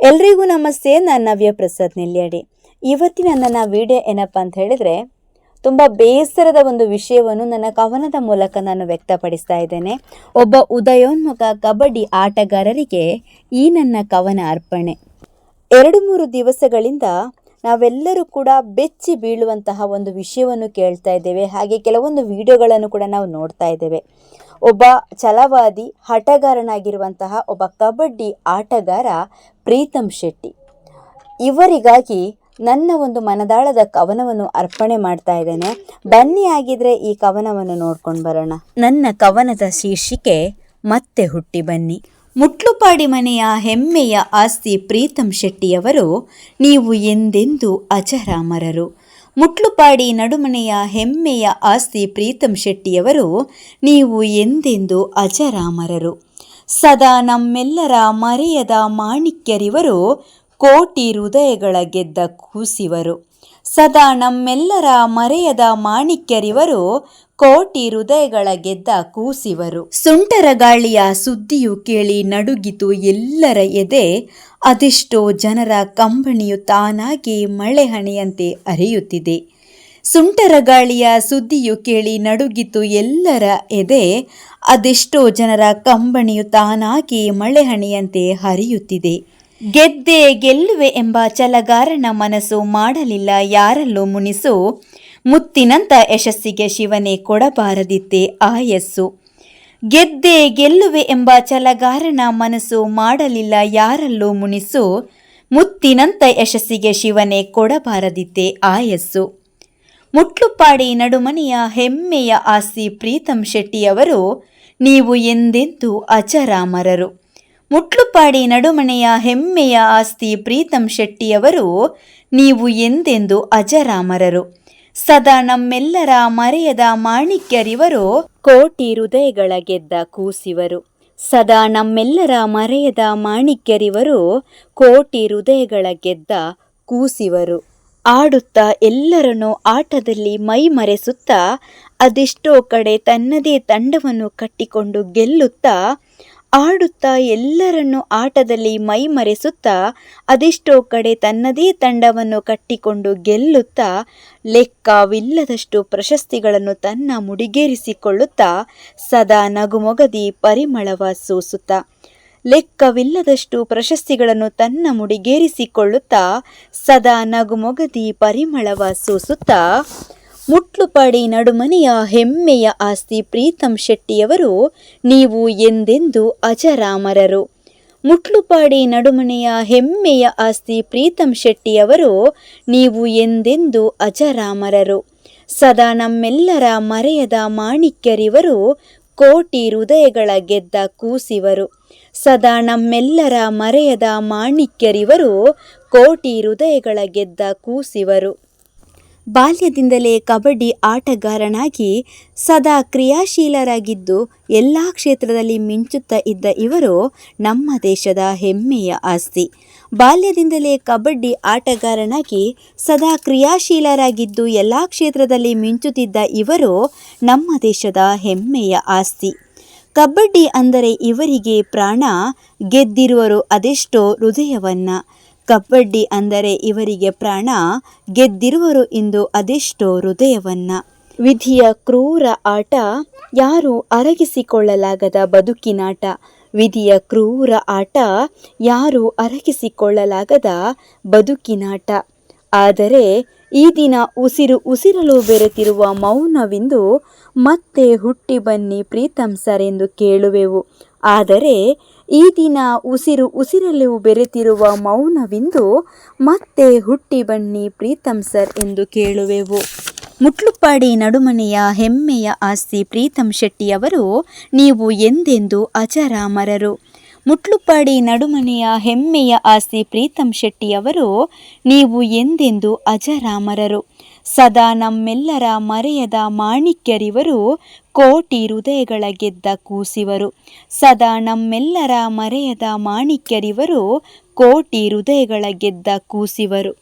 ಎಲ್ರಿಗೂ ನಮಸ್ತೆ. ನಾನು ನವ್ಯ ಪ್ರಸಾದ್ ನೆಲ್ಯಾಡಿ. ಇವತ್ತಿನ ನನ್ನ ವಿಡಿಯೋ ಏನಪ್ಪ ಅಂತ ಹೇಳಿದರೆ, ತುಂಬ ಬೇಸರದ ಒಂದು ವಿಷಯವನ್ನು ನನ್ನ ಕವನದ ಮೂಲಕ ನಾನು ವ್ಯಕ್ತಪಡಿಸ್ತಾ ಇದ್ದೇನೆ. ಒಬ್ಬ ಉದಯೋನ್ಮುಖ ಕಬಡ್ಡಿ ಆಟಗಾರರಿಗೆ ಈ ನನ್ನ ಕವನ ಅರ್ಪಣೆ. 2-3 ದಿವಸಗಳಿಂದ ನಾವೆಲ್ಲರೂ ಕೂಡ ಬೆಚ್ಚಿ ಬೀಳುವಂತಹ ಒಂದು ವಿಷಯವನ್ನು ಕೇಳ್ತಾ ಇದ್ದೇವೆ. ಹಾಗೆ ಕೆಲವೊಂದು ವಿಡಿಯೋಗಳನ್ನು ಕೂಡ ನಾವು ನೋಡ್ತಾ ಇದ್ದೇವೆ. ಒಬ್ಬ ಛಲವಾದಿ ಹಠಗಾರನಾಗಿರುವಂತಹ ಒಬ್ಬ ಕಬಡ್ಡಿ ಆಟಗಾರ ಪ್ರೀತಮ್ ಶೆಟ್ಟಿ, ಇವರಿಗಾಗಿ ನನ್ನ ಒಂದು ಮನದಾಳದ ಕವನವನ್ನು ಅರ್ಪಣೆ ಮಾಡ್ತಾ ಇದ್ದೇನೆ. ಬನ್ನಿ ಆಗಿದ್ರೆ ಈ ಕವನವನ್ನು ನೋಡ್ಕೊಂಡು ಬರೋಣ. ನನ್ನ ಕವನದ ಶೀರ್ಷಿಕೆ ಮತ್ತೆ ಹುಟ್ಟಿ ಬನ್ನಿ. ಮುಟ್ಲುಪಾಡಿ ಮನೆಯ ಹೆಮ್ಮೆಯ ಆಸ್ತಿ ಪ್ರೀತಮ್ ಶೆಟ್ಟಿಯವರು, ನೀವು ಎಂದೆಂದೂ ಅಜರಾಮರರು. ಮುಟ್ಲುಪಾಡಿ ನಡುಮನೆಯ ಹೆಮ್ಮೆಯ ಆಸ್ತಿ ಪ್ರೀತಮ್ ಶೆಟ್ಟಿಯವರು, ನೀವು ಎಂದೆಂದೂ ಅಜರಾಮರರು. ಸದಾ ನಮ್ಮೆಲ್ಲರ ಮರೆಯದ ಮಾಣಿಕ್ಯರಿವರು, ಕೋಟಿ ಹೃದಯಗಳ ಗೆದ್ದ ಕೂಸಿವರು. ಸದಾ ನಮ್ಮೆಲ್ಲರ ಮರೆಯದ ಮಾಣಿಕ್ಯರಿವರು, ಕೋಟಿ ಹೃದಯಗಳ ಗೆದ್ದ ಕೂಸಿವರು. ಸುಂಟರ ಗಾಳಿಯ ಸುದ್ದಿಯು ಕೇಳಿ ನಡುಗಿತು ಎಲ್ಲರ ಎದೆ, ಅದೆಷ್ಟೋ ಜನರ ಕಂಬಣಿಯು ತಾನಾಗಿ ಮಳೆ ಹನಿಯಂತೆ ಹರಿಯುತ್ತಿದೆ. ಸುಂಟರ ಗಾಳಿಯ ಸುದ್ದಿಯು ಕೇಳಿ ನಡುಗಿತು ಎಲ್ಲರ ಎದೆ, ಅದೆಷ್ಟೋ ಜನರ ಕಂಬಣಿಯು ತಾನಾಗಿ ಮಳೆ ಹನಿಯಂತೆ ಹರಿಯುತ್ತಿದೆ. ಗೆದ್ದೆ ಗೆಲ್ಲುವೆ ಎಂಬ ಛಲಗಾರನ ಮನಸ್ಸು ಮಾಡಲಿಲ್ಲ ಯಾರಲ್ಲೂ ಮುನಿಸು, ಮುತ್ತಿನಂತ ಯಶಸ್ಸಿಗೆ ಶಿವನೇ ಕೊಡಬಾರದಿತ್ತೆ ಆಯಸ್ಸು. ಗೆದ್ದೆ ಗೆಲ್ಲುವೆ ಎಂಬ ಛಲಗಾರನ ಮನಸ್ಸು ಮಾಡಲಿಲ್ಲ ಯಾರಲ್ಲೂ ಮುನಿಸು, ಮುತ್ತಿನಂತ ಯಶಸ್ಸಿಗೆ ಶಿವನೇ ಕೊಡಬಾರದಿತ್ತೆ ಆಯಸ್ಸು. ಮುಟ್ಲುಪಾಡಿ ನಡುಮನೆಯ ಹೆಮ್ಮೆಯ ಆಸ್ತಿ ಪ್ರೀತಮ್ ಶೆಟ್ಟಿಯವರು, ನೀವು ಎಂದೆಂದೂ ಅಜರಾಮರರು. ಮುಟ್ಲುಪಾಡಿ ನಡುಮನೆಯ ಹೆಮ್ಮೆಯ ಆಸ್ತಿ ಪ್ರೀತಮ್ ಶೆಟ್ಟಿಯವರು, ನೀವು ಎಂದೆಂದೂ ಅಜರಾಮರರು. ಸದಾ ನಮ್ಮೆಲ್ಲರ ಮರೆಯದ ಮಾಣಿಕ್ಯರಿವರು, ಕೋಟಿ ಹೃದಯಗಳ ಗೆದ್ದ ಕೂಸಿವರು. ಸದಾ ನಮ್ಮೆಲ್ಲರ ಮರೆಯದ ಮಾಣಿಕ್ಯರಿವರು, ಕೋಟಿ ಹೃದಯಗಳ ಗೆದ್ದ ಕೂಸಿವರು. ಆಡುತ್ತಾ ಎಲ್ಲರನ್ನೂ ಆಟದಲ್ಲಿ ಮೈ ಮರೆಸುತ್ತಾ, ಅದೆಷ್ಟೋ ಕಡೆ ತನ್ನದೇ ತಂಡವನ್ನು ಕಟ್ಟಿಕೊಂಡು ಗೆಲ್ಲುತ್ತಾ, ಆಡುತ್ತಾ ಎಲ್ಲರನ್ನೂ ಆಟದಲ್ಲಿ ಮೈ ಮರೆಸುತ್ತಾ, ಅದೆಷ್ಟೋ ಕಡೆ ತನ್ನದೇ ತಂಡವನ್ನು ಕಟ್ಟಿಕೊಂಡು ಗೆಲ್ಲುತ್ತಾ, ಲೆಕ್ಕವಿಲ್ಲದಷ್ಟು ಪ್ರಶಸ್ತಿಗಳನ್ನು ತನ್ನ ಮುಡಿಗೇರಿಸಿಕೊಳ್ಳುತ್ತಾ, ಸದಾ ನಗುಮೊಗದಿ ಪರಿಮಳವ ಸೂಸುತ್ತಾ. ಲೆಕ್ಕವಿಲ್ಲದಷ್ಟು ಪ್ರಶಸ್ತಿಗಳನ್ನು ತನ್ನ ಮುಡಿಗೇರಿಸಿಕೊಳ್ಳುತ್ತಾ, ಸದಾ ನಗುಮೊಗದಿ ಪರಿಮಳವ ಸೂಸುತ್ತಾ. ಮುಟ್ಲುಪಾಡಿ ನಡುಮನೆಯ ಹೆಮ್ಮೆಯ ಆಸ್ತಿ ಪ್ರೀತಮ್ ಶೆಟ್ಟಿಯವರು, ನೀವು ಎಂದೆಂದೂ ಅಜರಾಮರರು. ಮುಟ್ಲುಪಾಡಿ ನಡುಮನೆಯ ಹೆಮ್ಮೆಯ ಆಸ್ತಿ ಪ್ರೀತಮ್ ಶೆಟ್ಟಿಯವರು, ನೀವು ಎಂದೆಂದೂ ಅಜರಾಮರರು. ಸದಾ ನಮ್ಮೆಲ್ಲರ ಮರೆಯದ ಮಾಣಿಕ್ಯರಿವರು, ಕೋಟಿ ಹೃದಯಗಳ ಗೆದ್ದ ಕೂಸಿವರು. ಸದಾ ನಮ್ಮೆಲ್ಲರ ಮರೆಯದ ಮಾಣಿಕ್ಯರಿವರು, ಕೋಟಿ ಹೃದಯಗಳ ಗೆದ್ದ ಕೂಸಿವರು. ಬಾಲ್ಯದಿಂದಲೇ ಕಬಡ್ಡಿ ಆಟಗಾರನಾಗಿ ಸದಾ ಕ್ರಿಯಾಶೀಲರಾಗಿದ್ದು ಎಲ್ಲ ಕ್ಷೇತ್ರದಲ್ಲಿ ಮಿಂಚುತ್ತಾ ಇದ್ದ ಇವರು ನಮ್ಮ ದೇಶದ ಹೆಮ್ಮೆಯ ಆಸ್ತಿ. ಬಾಲ್ಯದಿಂದಲೇ ಕಬಡ್ಡಿ ಆಟಗಾರನಾಗಿ ಸದಾ ಕ್ರಿಯಾಶೀಲರಾಗಿದ್ದು ಎಲ್ಲ ಕ್ಷೇತ್ರದಲ್ಲಿ ಮಿಂಚುತ್ತಿದ್ದ ಇವರು ನಮ್ಮ ದೇಶದ ಹೆಮ್ಮೆಯ ಆಸ್ತಿ. ಕಬಡ್ಡಿ ಅಂದರೆ ಇವರಿಗೆ ಪ್ರಾಣ, ಗೆದ್ದಿರುವರು ಅದೆಷ್ಟೋ ಹೃದಯವನ್ನ. ಕಬಡ್ಡಿ ಅಂದರೆ ಇವರಿಗೆ ಪ್ರಾಣ, ಗೆದ್ದಿರುವರು ಇಂದು ಅದೆಷ್ಟೋ ಹೃದಯವನ್ನ. ವಿಧಿಯ ಕ್ರೂರ ಆಟ, ಯಾರೂ ಅರಗಿಸಿಕೊಳ್ಳಲಾಗದ ಬದುಕಿನಾಟ. ವಿಧಿಯ ಕ್ರೂರ ಆಟ, ಯಾರೂ ಅರಗಿಸಿಕೊಳ್ಳಲಾಗದ ಬದುಕಿನಾಟ. ಆದರೆ ಈ ದಿನ ಉಸಿರು ಉಸಿರಲು ಬೆರೆತಿರುವ ಮೌನವಿಂದು, ಮತ್ತೆ ಹುಟ್ಟಿ ಬನ್ನಿ ಪ್ರೀತಮ್ ಸರ್ ಎಂದು ಕೇಳುವೆವು. ಆದರೆ ಈ ದಿನ ಉಸಿರು ಉಸಿರಲು ಬೆರೆತಿರುವ ಮೌನವಿಂದು, ಮತ್ತೆ ಹುಟ್ಟಿ ಬನ್ನಿ ಪ್ರೀತಮ್ ಸರ್ ಎಂದು ಕೇಳುವೆವು. ಮುಟ್ಲುಪಾಡಿ ನಡುಮನೆಯ ಹೆಮ್ಮೆಯ ಆಸ್ತಿ ಪ್ರೀತಮ್ ಶೆಟ್ಟಿಯವರು, ನೀವು ಎಂದೆಂದೂ ಅಜರಾಮರರು. ಮುಟ್ಲುಪಾಡಿ ನಡುಮನೆಯ ಹೆಮ್ಮೆಯ ಆಸ್ತಿ ಪ್ರೀತಮ್ ಶೆಟ್ಟಿಯವರು, ನೀವು ಎಂದೆಂದೂ ಅಜರಾಮರರು. ಸದಾ ನಮ್ಮೆಲ್ಲರ ಮರೆಯದ ಮಾಣಿಕ್ಯರಿವರು, ಕೋಟಿ ಹೃದಯಗಳ ಗೆದ್ದ ಕೂಸಿವರು. ಸದಾ ನಮ್ಮೆಲ್ಲರ ಮರೆಯದ ಮಾಣಿಕ್ಯರಿವರು, ಕೋಟಿ ಹೃದಯಗಳ ಗೆದ್ದ ಕೂಸಿವರು.